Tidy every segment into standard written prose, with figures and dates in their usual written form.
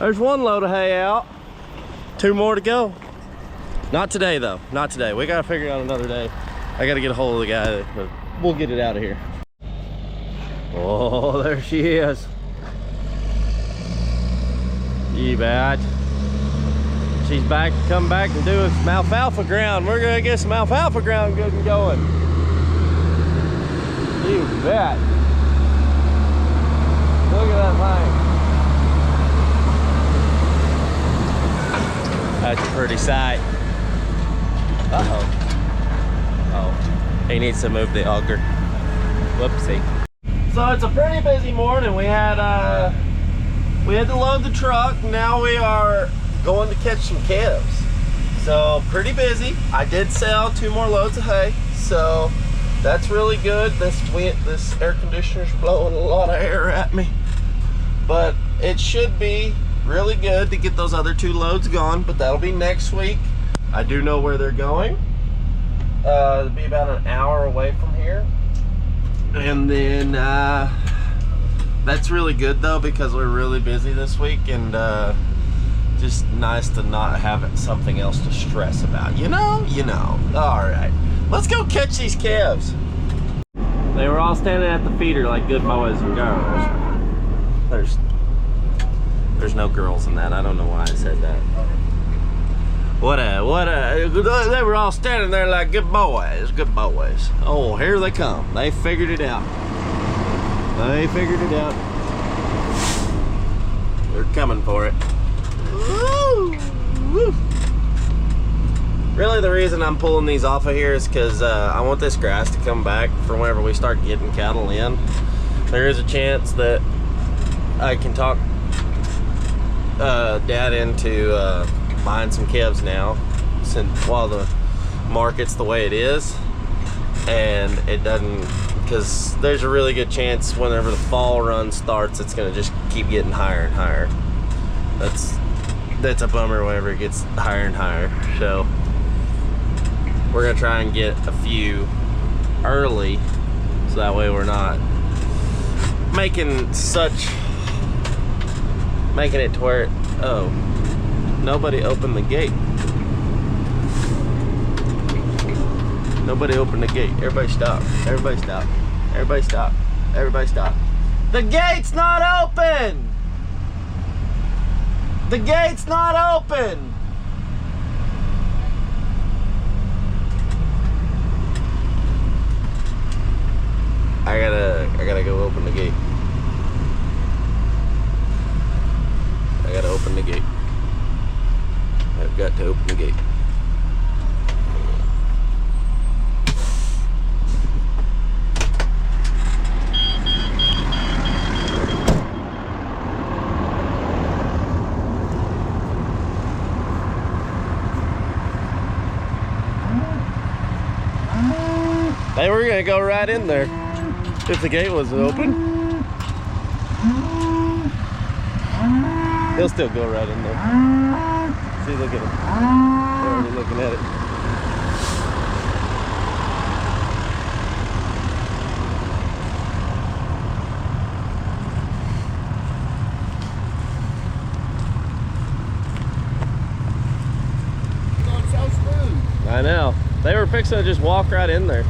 There's one load of hay out. 2 more to go. Not today though, not today. We gotta figure out another day. I gotta get a hold of the guy, but we'll get it out of here. Oh, there she is. You bet. She's back, come back and do some alfalfa ground. We're gonna get some alfalfa ground good and going. You bet. Look at that thing. That's a pretty sight. Uh-oh. Oh, he needs to move the auger. Whoopsie. So it's a pretty busy morning. We had to load the truck. Now we are going to catch some calves. So pretty busy. I did sell 2 more loads of hay, so that's really good. This air conditioner's blowing a lot of air at me, but it should be really good to get those other 2 loads gone, but that'll be next week. I do know where they're going. It'll be about an hour away from here. And then that's really good though, because we're really busy this week, and just nice to not have something else to stress about. You know. All right, let's go catch these calves. They were all standing at the feeder like good boys and girls. There's no girls in that. I don't know why I said that. They were all standing there like good boys, good boys. Oh, here they come. They figured it out. They figured it out. They're coming for it. Woo! Woo! Really, the reason I'm pulling these off of here is because I want this grass to come back for whenever we start getting cattle in. There is a chance that I can talk Dad into buying some calves now, since while the market's the way it is, and it doesn't, because there's a really good chance whenever the fall run starts, it's gonna just keep getting higher and higher. That's a bummer whenever it gets higher and higher. So we're gonna try and get a few early, so that way we're not making it to where, oh, nobody opened the gate. Nobody opened the gate. Everybody stop. Everybody stop. Everybody stop. Everybody stop. The gate's not open! The gate's not open! I gotta go open the gate. I gotta open the gate. I've got to open the gate. They were gonna go right in there if the gate was open. They'll still go right in there. See, look at them. They're already looking at it. Going so smooth. I know. They were fixing to just walk right in there.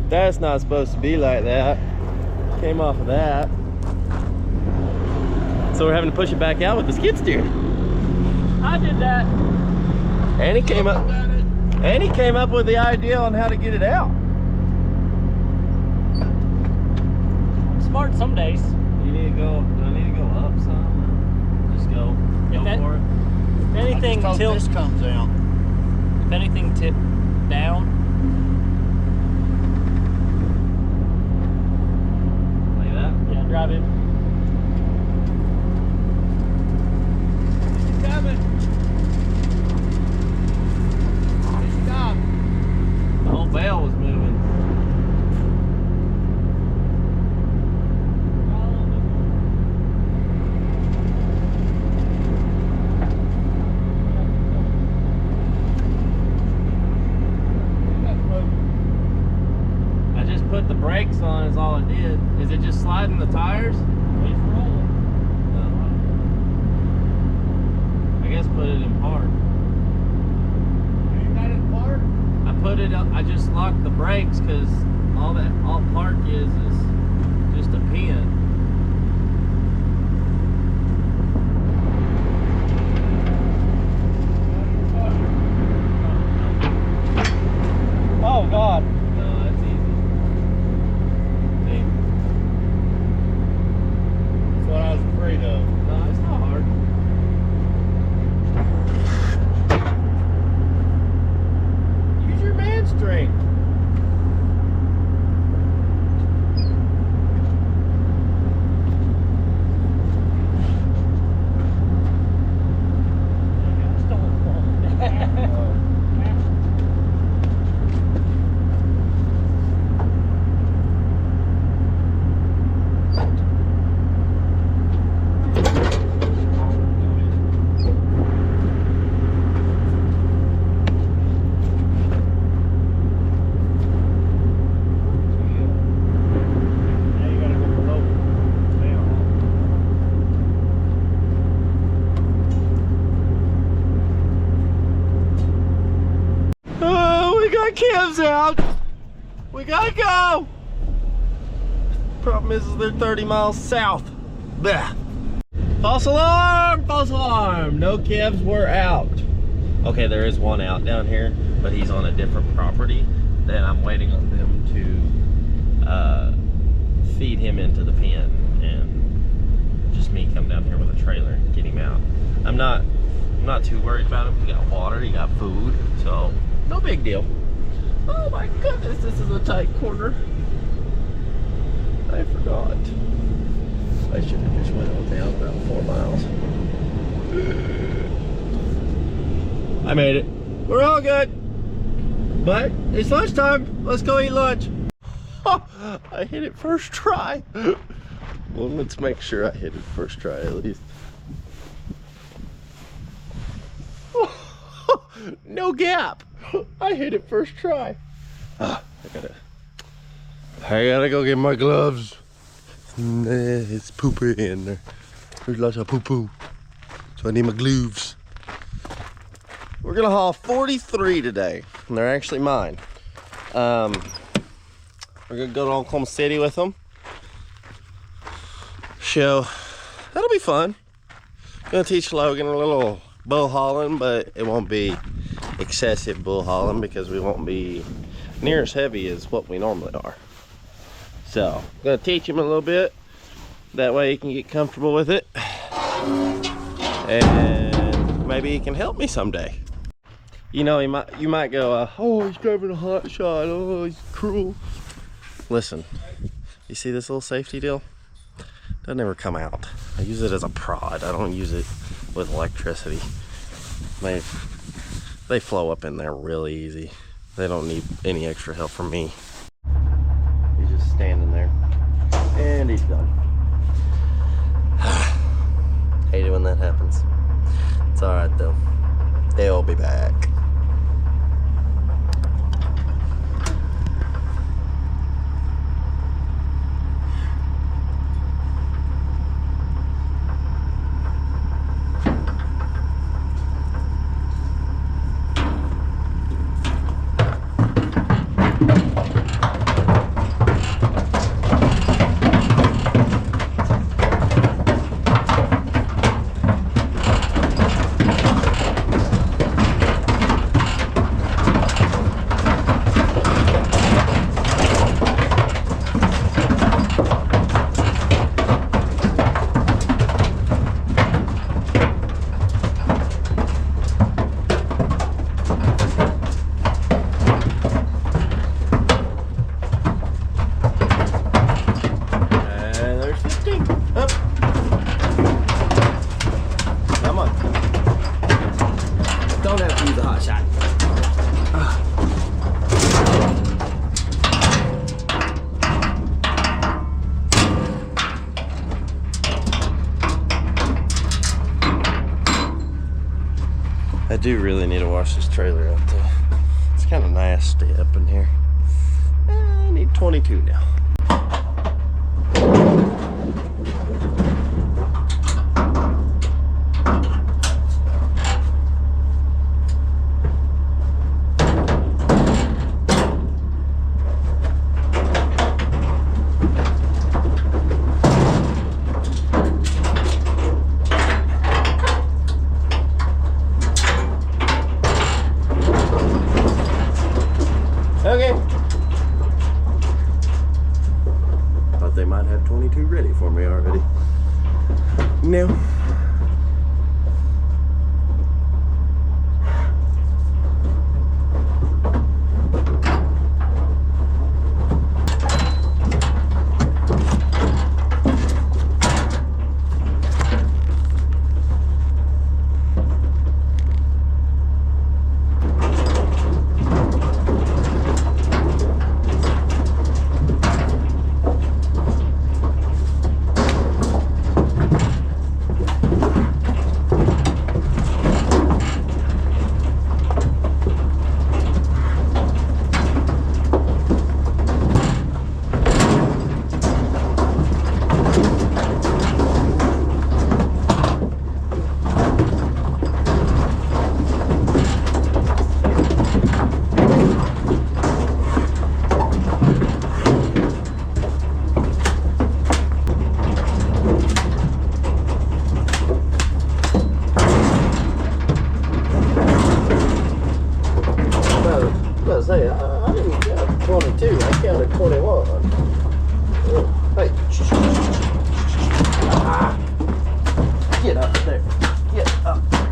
That's not supposed to be like that. Came off of that. So we're having to push it back out with the skid steer. I did that. And he came up with the idea on how to get it out. I'm smart some days. You need to go, do I need to go up some? Just go for it. If anything This comes out. If anything tip down. Like that? Yeah, drive it. He's coming. Stop. The whole bale was moving. brakes on is all it did. Is it just sliding the tires? It's rolling. I guess put it in park. You got it parked? I put it up, I just locked the brakes because all park is just a pin. Oh God. No, that's easy. See? That's what I was afraid of. No, it's not hard. Use your man strength. Now you gotta go below. Oh, we got Kev's out. We gotta go. Problem is they're 30 miles south. Blech. False alarm! False alarm! No Kevs were out. Okay, there is one out down here, but he's on a different property. Then I'm waiting on them to feed him into the pen, and just me come down here with a trailer and get him out. I'm not too worried about him. He got water, he got food, so no big deal. Oh my goodness, this is a tight corner. I forgot. I should have just went on down about 4 miles. I made it. We're all good. But it's lunchtime. Let's go eat lunch. I hit it first try. Well, let's make sure I hit it first try at least. No gap. I hit it first try. I gotta go get my gloves. It's poopy in there. There's lots of poo-poo. So I need my gloves. We're gonna haul 43 today, and they're actually mine. We're gonna go to Oklahoma City with them. So that'll be fun. Gonna teach Logan a little bull hauling, but it won't be excessive bull hauling because we won't be near as heavy as what we normally are. So I'm gonna teach him a little bit. That way he can get comfortable with it. And maybe he can help me someday. You know, you might go, oh, he's driving a hot shot. Oh, he's cruel. Listen, you see this little safety deal? Doesn't ever come out. I use it as a prod. I don't use it with electricity. They flow up in there really easy. They don't need any extra help from me. He's just standing there, and he's done. Hate it when that happens. It's all right though. They'll be back. I do really need to wash this trailer out though. It's kind of nasty up in here. I need 22 now. thought they might have 22 ready for me already. No. I didn't count 22, I counted 21. Hey. Get up there. Get up there.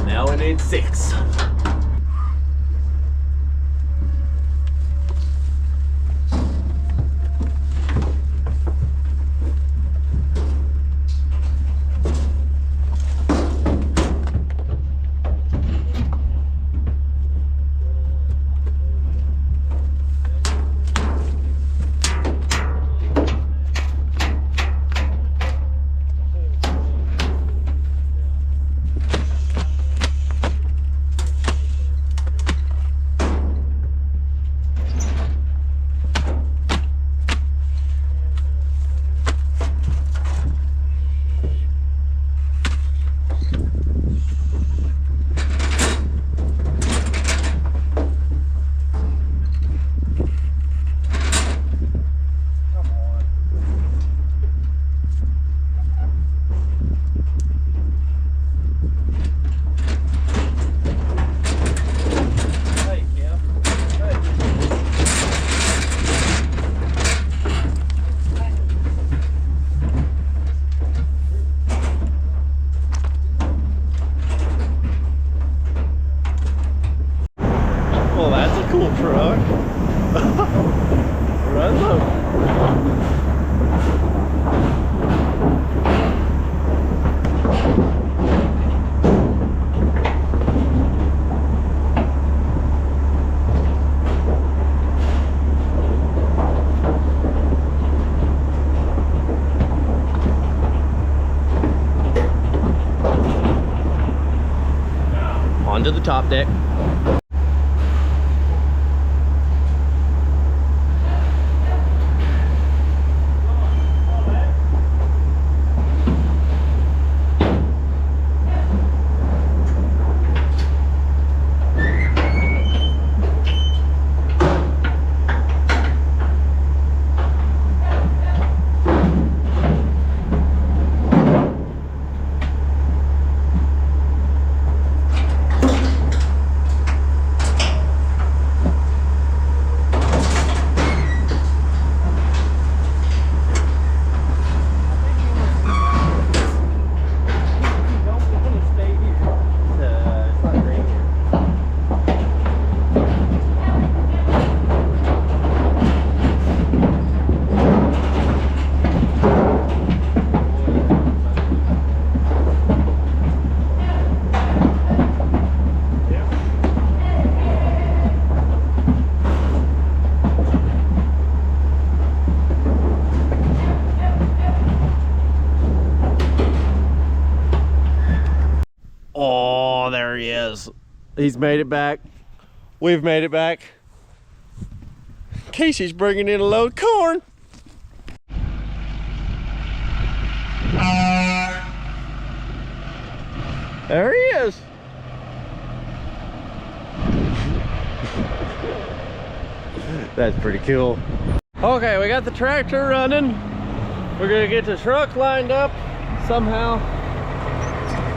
Now we need 6. Well, that's a cool truck. Runs over. Onto the top deck. Oh, there he is. He's made it back. We've made it back. Casey's bringing in a load of corn. There he is. That's pretty cool. Okay, we got the tractor running. We're gonna get the truck lined up somehow.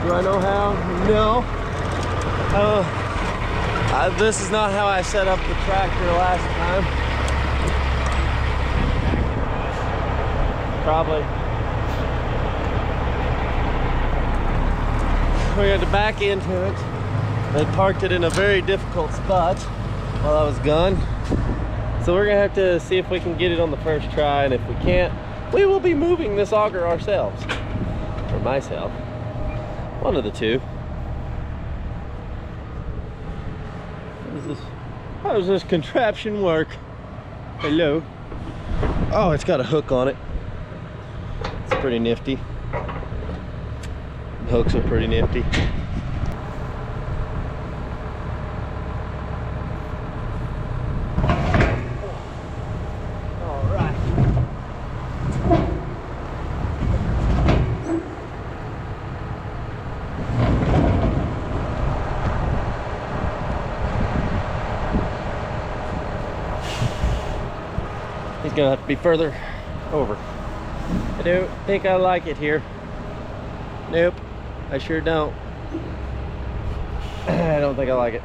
Do I know how? No. This is not how I set up the tractor last time. Probably. We had to back into it. They parked it in a very difficult spot while I was gone. So we're gonna have to see if we can get it on the first try, and if we can't, we will be moving this auger ourselves. Or myself. One of the two. How does this contraption work? Hello? Oh, it's got a hook on it. It's pretty nifty. The hooks are pretty nifty. He's gonna have to be further over. I don't think I like it here. Nope, I sure don't. I don't think I like it.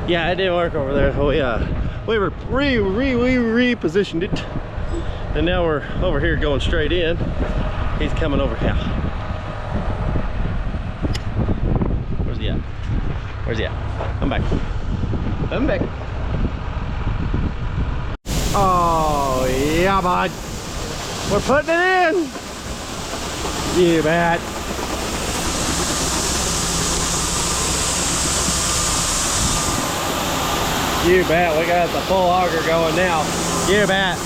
Yeah, it didn't work over there. We repositioned it, and now we're over here going straight in. He's coming over here. Where's he at? Where's he at? Come back. Come back. Oh, yeah, bud. We're putting it in. You bet. You bet. We got the full auger going now. You bet.